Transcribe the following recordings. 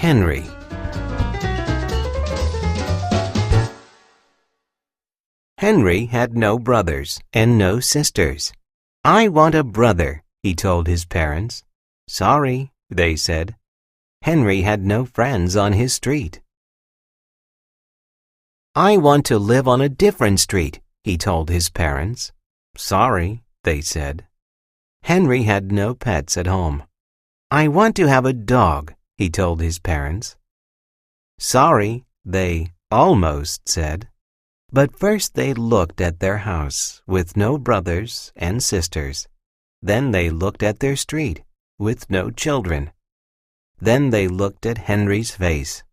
Henry. Henry had no brothers and no sisters. "I want a brother," he told his parents. "Sorry," they said. Henry had no friends on his street. "I want to live on a different street," he told his parents. "Sorry," they said. Henry had no pets at home. "I want to have a dog," he told his parents. "Sorry," they almost said. But first they looked at their house with no brothers and sisters. Then they looked at their street with no children. Then they looked at Henry's face.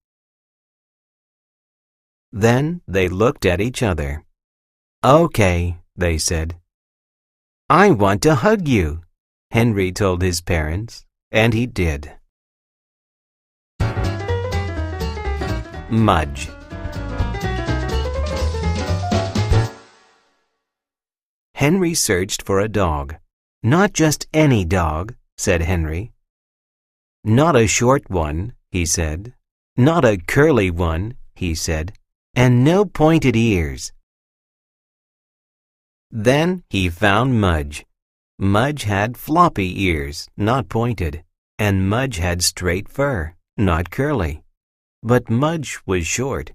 Then they looked at each other. "Okay," they said. "I want to hug you," Henry told his parents, and he did. Mudge. Henry searched for a dog. "Not just any dog," said Henry. "Not a short one," he said. "Not a curly one," he said. "And no pointed ears." Then he found Mudge. Mudge had floppy ears, not pointed, and Mudge had straight fur, not curly. But Mudge was short.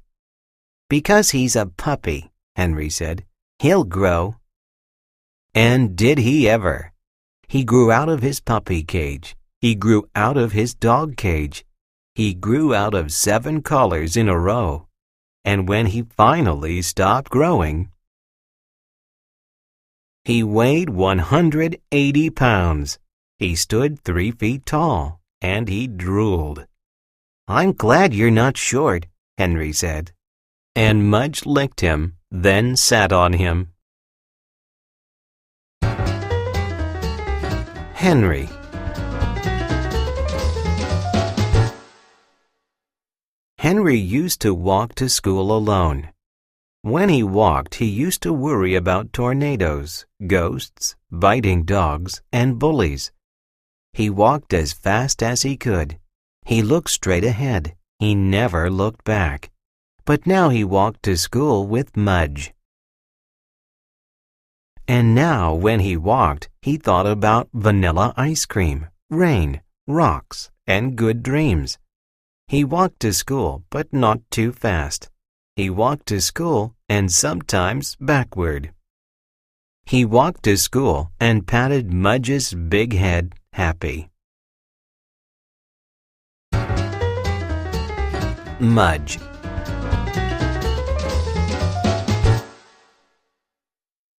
"Because he's a puppy," Henry said. "He'll grow." And did he ever! He grew out of his puppy cage. He grew out of his dog cage. He grew out of 7 collars in a row. And when he finally stopped growing, he weighed 180 pounds. He stood 3 feet tall, and he drooled. "I'm glad you're not short," Henry said. And Mudge licked him, then sat on him. Henry. Henry used to walk to school alone. When he walked, he used to worry about tornadoes, ghosts, biting dogs, and bullies. He walked as fast as he could. He looked straight ahead. He never looked back. But now he walked to school with Mudge. And now when he walked, he thought about vanilla ice cream, rain, rocks, and good dreams. He walked to school, but not too fast. He walked to school and sometimes backward. He walked to school and patted Mudge's big head happy. Mudge.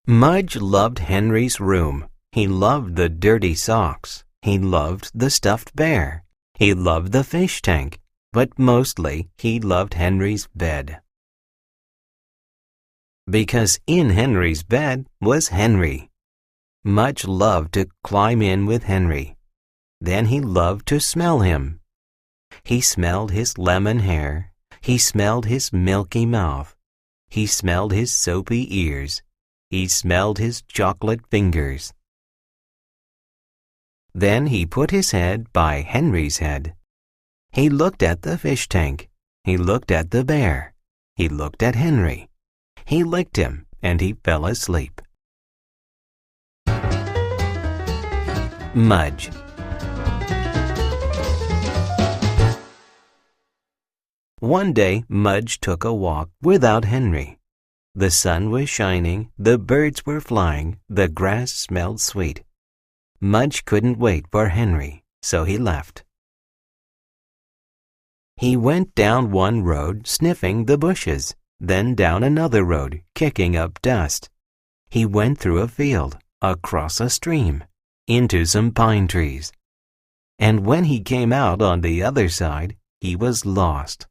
Mudge loved Henry's room. He loved the dirty socks. He loved the stuffed bear. He loved the fish tank. But mostly he loved Henry's bed. Because in Henry's bed was Henry. Mudge loved to climb in with Henry. Then he loved to smell him. He smelled his lemon hair. He smelled his milky mouth. He smelled his soapy ears. He smelled his chocolate fingers. Then he put his head by Henry's head. He looked at the fish tank. He looked at the bear. He looked at Henry. He licked him, and he fell asleep. Mudge. One day, Mudge took a walk without Henry. The sun was shining, the birds were flying, the grass smelled sweet. Mudge couldn't wait for Henry, so he left. He went down one road, sniffing the bushes, then down another road, kicking up dust. He went through a field, across a stream, into some pine trees. And when he came out on the other side, he was lost.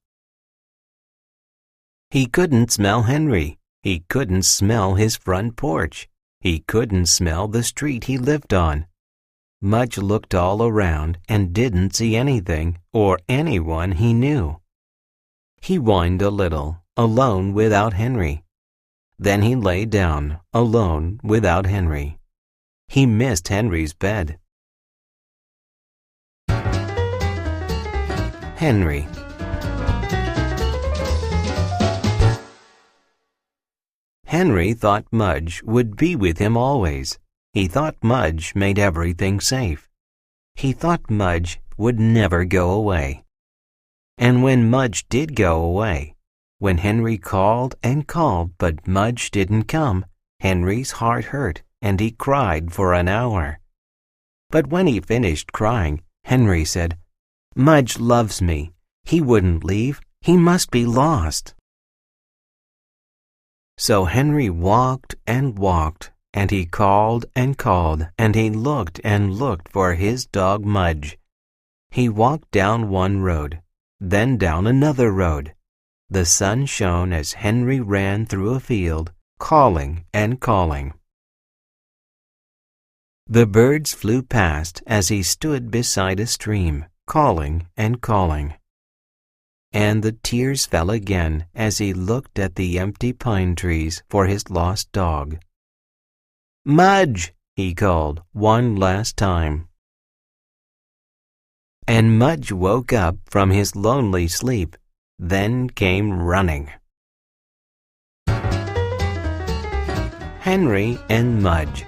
He couldn't smell Henry. He couldn't smell his front porch. He couldn't smell the street he lived on. Mudge looked all around and didn't see anything or anyone he knew. He whined a little, alone without Henry. Then he lay down, alone without Henry. He missed Henry's bed. Henry. Henry thought Mudge would be with him always. He thought Mudge made everything safe. He thought Mudge would never go away. And when Mudge did go away, when Henry called and called but Mudge didn't come, Henry's heart hurt and he cried for an hour. But when he finished crying, Henry said, "Mudge loves me. He wouldn't leave. He must be lost." So Henry walked and walked, and he called and called, and he looked and looked for his dog Mudge. He walked down one road, then down another road. The sun shone as Henry ran through a field, calling and calling. The birds flew past as he stood beside a stream, calling and calling. And the tears fell again as he looked at the empty pine trees for his lost dog. "Mudge!" he called one last time. And Mudge woke up from his lonely sleep, then came running. Henry and Mudge.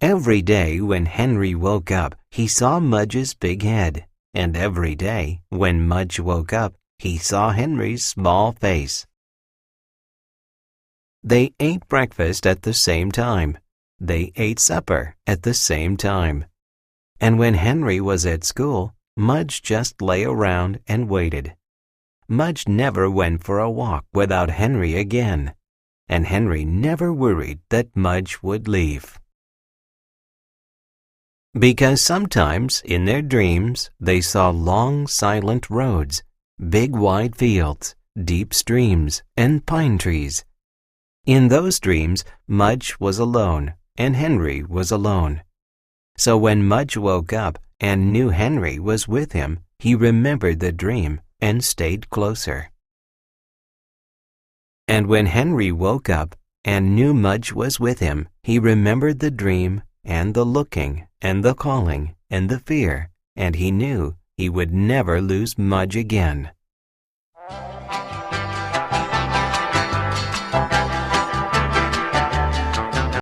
Every day when Henry woke up, he saw Mudge's big head, and every day when Mudge woke up, he saw Henry's small face. They ate breakfast at the same time. They ate supper at the same time. And when Henry was at school, Mudge just lay around and waited. Mudge never went for a walk without Henry again, and Henry never worried that Mudge would leave. Because sometimes in their dreams they saw long silent roads, big wide fields, deep streams, and pine trees. In those dreams, Mudge was alone and Henry was alone. So when Mudge woke up and knew Henry was with him, he remembered the dream and stayed closer. And when Henry woke up and knew Mudge was with him, he remembered the dream and the looking and the calling and the fear, and he knew he would never lose Mudge again.